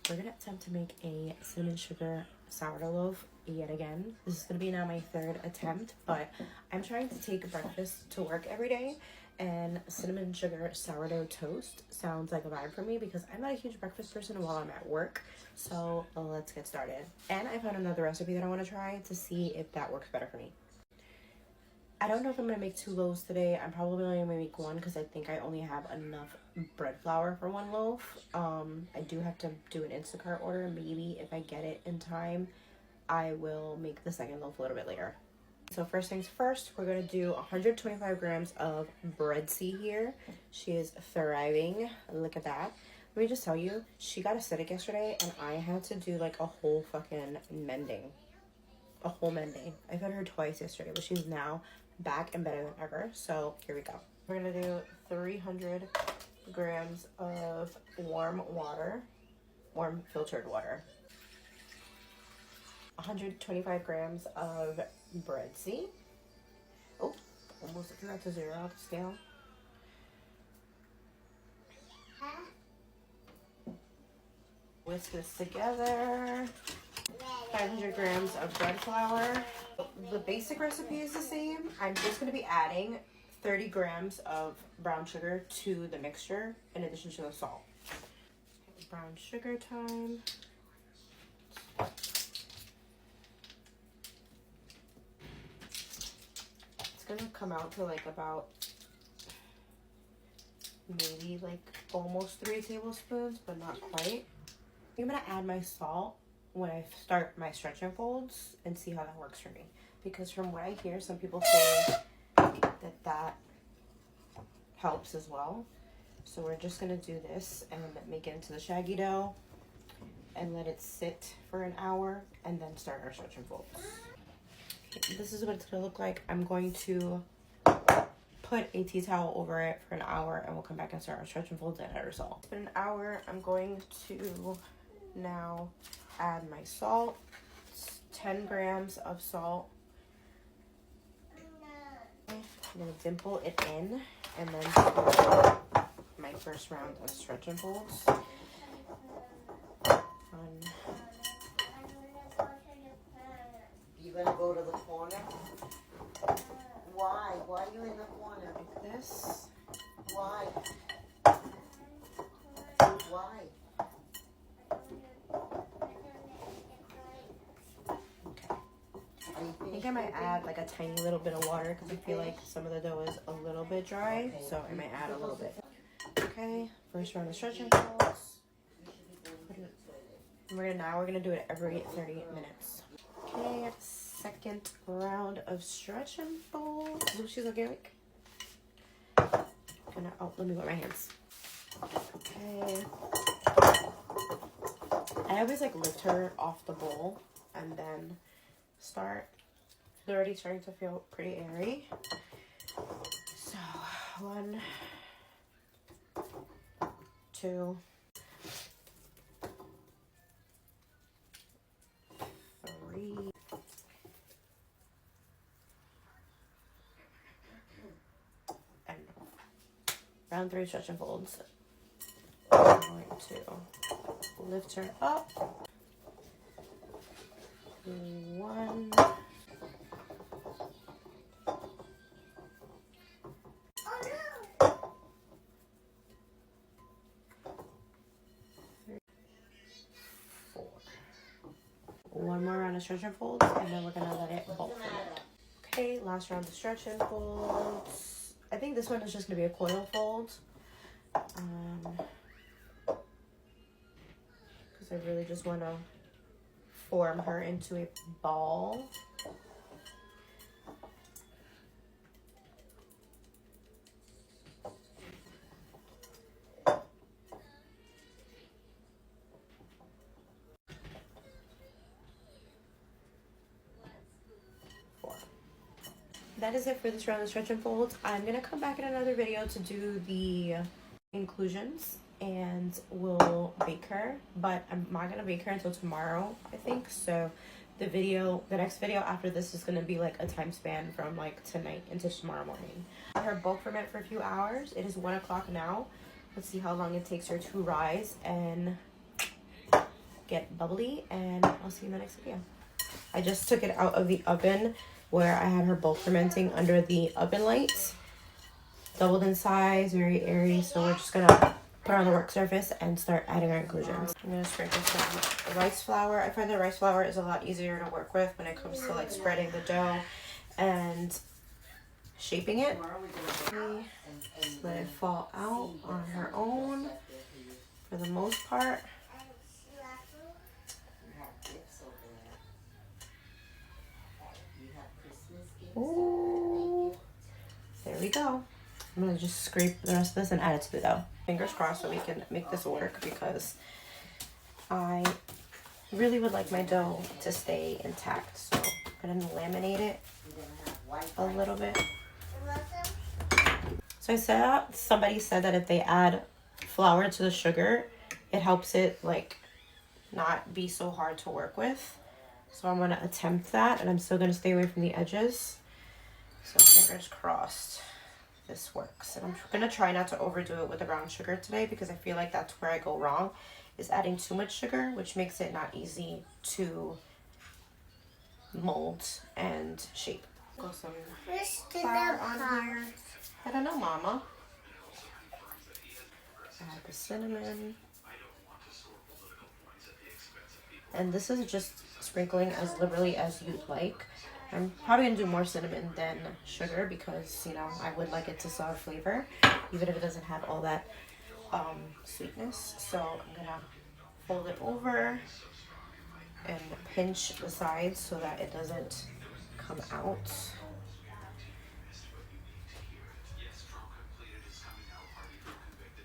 We're gonna attempt to make a cinnamon sugar sourdough loaf yet again. This is gonna be now my third attempt, but I'm trying to take breakfast to work every day, and cinnamon sugar sourdough toast sounds like a vibe for me because I'm not a huge breakfast person while I'm at work. So let's get started. And I found another recipe that I want to try to see if that works better for me. I don't know if I'm gonna make 2 loaves today. I'm probably only gonna make 1 because I think I only have enough bread flour for 1 loaf. I do have to do an Instacart order. Maybe if I get it in time, I will make the 2nd loaf a little bit later. So first things first, we're gonna do 125 grams of Perezz here. She is thriving. Look at that. Let me just tell you, she got acidic yesterday and I had to do like a whole fucking mending. A whole mending. I fed her twice yesterday, but she's now back and better than ever. So here we go. We're gonna do 300 grams of warm water, warm filtered water, 125 grams of Perezz. Oh, almost forgot to zero out the scale. Whisk this together. 500 grams of bread flour. The basic recipe is the same. I'm just going to be adding 30 grams of brown sugar to the mixture in addition to the salt. Brown sugar time. It's going to come out to like about maybe like almost 3 tablespoons, but not quite. I'm going to add my salt when I start my stretch and folds and see how that works for me, because from what I hear, some people say that helps as well. So we're just gonna do this and make it into the shaggy dough and let it sit for an hour and then start our stretch and folds. Okay, this is what it's gonna look like. I'm going to put a tea towel over it for an hour and we'll come back and start our stretch and folds and our result. It's been an hour. I'm going to now add my salt. It's 10 grams of salt. I'm gonna dimple it in and then do my first round of stretch and folds. You gonna go to the corner? Why? Why are you in the corner? Like this. Why? Why? I think I might add like a tiny little bit of water because I feel like some of the dough is a little bit dry, so I might add a little bit. Okay, first round of stretch and folds. We're gonna do it every 30 minutes. Okay, 2nd round of stretch and folds. Oh, she's organic. Let me wear my hands. Okay. I always like lift her off the bowl and then start. They're already starting to feel pretty airy. So 1, 2, 3. And round 3 stretch and folds. I'm going to lift her up. 1. One more round of stretch and folds, and then we're gonna let it bulk for a minute. Okay, last round of stretch and folds. I think this one is just gonna be a coil fold. Because I really just want to form her into a ball. That is it for this round of stretch and folds. I'm gonna come back in another video to do the inclusions and we'll bake her, but I'm not gonna bake her until tomorrow, I think. So the next video after this is gonna be like a time span from like tonight into tomorrow morning. Let her bulk ferment for a few hours. It is 1 o'clock now. Let's see how long it takes her to rise and get bubbly, and I'll see you in the next video. I just took it out of the oven where I had her bulk fermenting under the oven lights. Doubled in size, very airy, so we're just gonna put it on the work surface and start adding our inclusions. I'm gonna sprinkle some rice flour. I find that rice flour is a lot easier to work with when it comes to like spreading the dough and shaping it. Let it fall out on her own for the most part. Ooh, there we go. I'm gonna just scrape the rest of this and add it to the dough. Fingers crossed so we can make this work, because I really would like my dough to stay intact. So I'm gonna laminate it a little bit. So I saw somebody said that if they add flour to the sugar, it helps it like not be so hard to work with. So I'm gonna attempt that, and I'm still gonna stay away from the edges. So fingers crossed this works. And I'm gonna try not to overdo it with the brown sugar today, because I feel like that's where I go wrong, is adding too much sugar, which makes it not easy to mold and shape. Go some flour on here. I don't know, Mama. Add the cinnamon. And this is just sprinkling as liberally as you'd like. I'm probably gonna do more cinnamon than sugar, because, you know, I would like it to still have flavor, even if it doesn't have all that sweetness. So I'm gonna fold it over and pinch the sides so that it doesn't come out.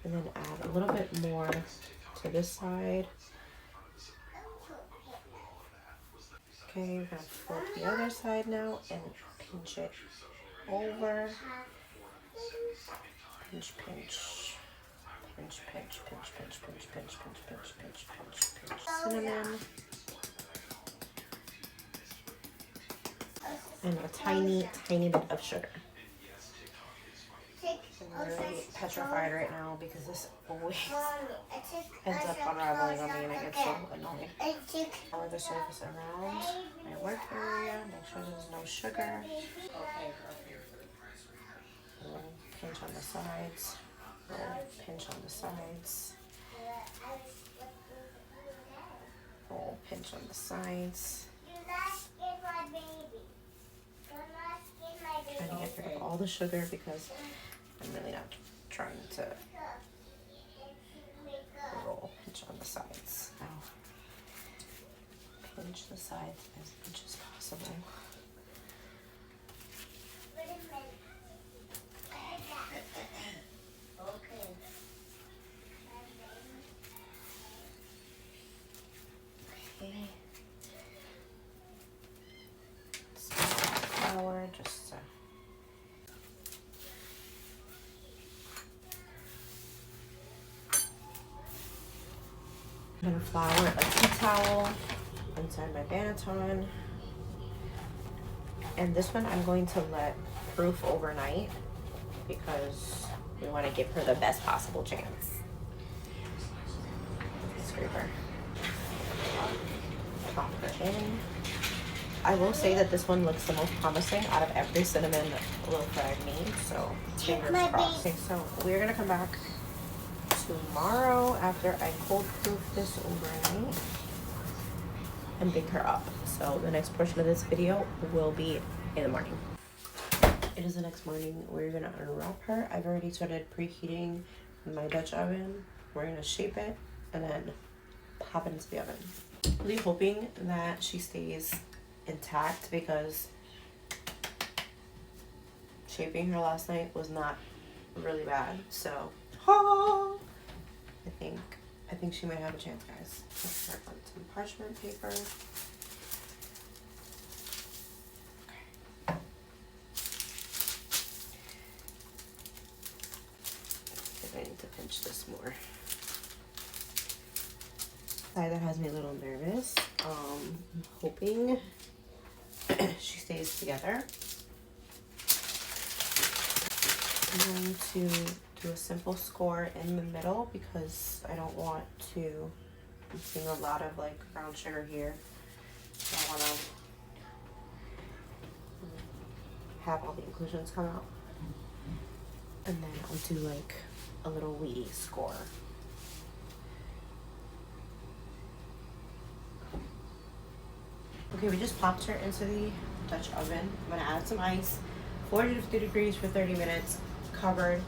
And then add a little bit more to this side. Okay, we're gonna flip the other side now and pinch it over. Pinch, pinch. Pinch, pinch, pinch, pinch, pinch, pinch, pinch, pinch, pinch, pinch, pinch. Cinnamon. And a tiny, tiny bit of sugar. I'm really petrified right now because this always ends up unraveling on me, and I get so annoyed. Pour the surface around my work area, make sure there's no sugar. And then pinch on the sides. Pinch on the sides. Pinch on the sides. Trying to get rid of all the sugar, because I'm really not trying to roll. Pinch on the sides. Now, pinch the sides as much as possible. Okay. Flour just to I'm gonna flour a tea towel inside my banneton. And this one I'm going to let proof overnight, because we want to give her the best possible chance. Scraper. Pop her in. I will say that this one looks the most promising out of every cinnamon loaf that I've made, so fingers crossed. So we're gonna come back tomorrow after I cold proof this overnight and bake her up. So the next portion of this video will be in the morning. It is the next morning. We're gonna unwrap her. I've already started preheating my Dutch oven. We're gonna shape it and then pop it into the oven. Really hoping that she stays intact, because shaping her last night was not really bad. So I think she might have a chance, guys. Let's start on some parchment paper. Okay. I think I need to pinch this more. Side that has me a little nervous. I'm hoping she stays together. I'm going to do a simple score in the middle, because I don't want to I'm seeing a lot of like brown sugar here. So I want to have all the inclusions come out. And then I'll do like a little wee score. Okay, we just popped her into the Dutch oven. I'm gonna add some ice. 450 degrees for 30 minutes, covered.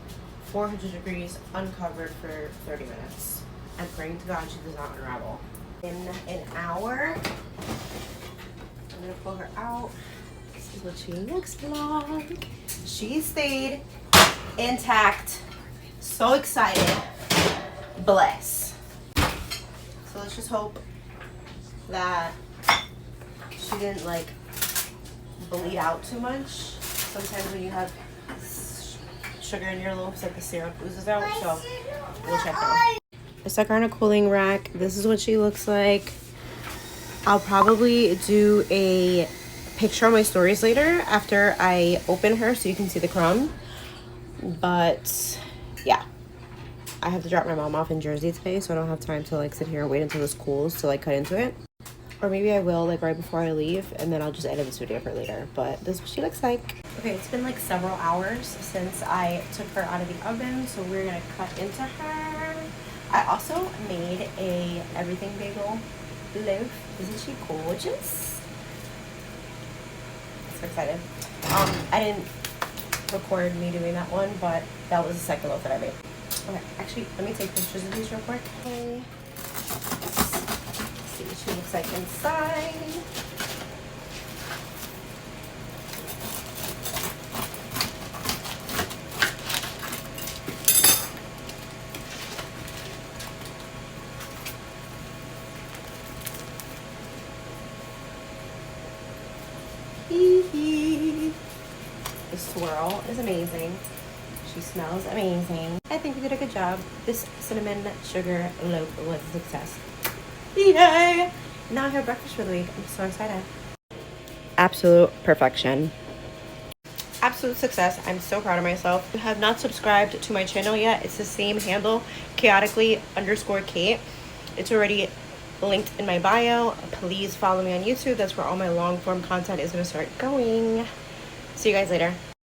400 degrees, uncovered for 30 minutes. And praying to God she does not unravel. In an hour, I'm gonna pull her out. This is what she looks like. She stayed intact. So excited. Bless. So let's just hope that she didn't like bleed out too much. Sometimes when you have sugar in your loaves, like the syrup oozes out. So we'll check that. I stuck her on a cooling rack. This is what she looks like. I'll probably do a picture on my stories later after I open her so you can see the crumb. But yeah, I have to drop my mom off in Jersey today, so I don't have time to like sit here and wait until this cools to like cut into it. Or maybe I will like right before I leave, and then I'll just edit this video for later. But this is what she looks like. Okay, it's been like several hours since I took her out of the oven, so we're gonna cut into her. I also made a everything bagel loaf. Isn't she gorgeous? So excited. I didn't record me doing that one, but that was the second loaf that I made. Okay, actually, let me take pictures of these real quick. Okay. See what she looks like inside. The swirl is amazing. She smells amazing. I think we did a good job. This cinnamon sugar loaf was a success. Yay! Now I have breakfast for the week. I'm so excited. Absolute perfection. Absolute success. I'm so proud of myself. If you have not subscribed to my channel yet, it's the same handle, chaotically_Kate. It's already linked in my bio. Please follow me on YouTube. That's where all my long form content is going to start going. See you guys later.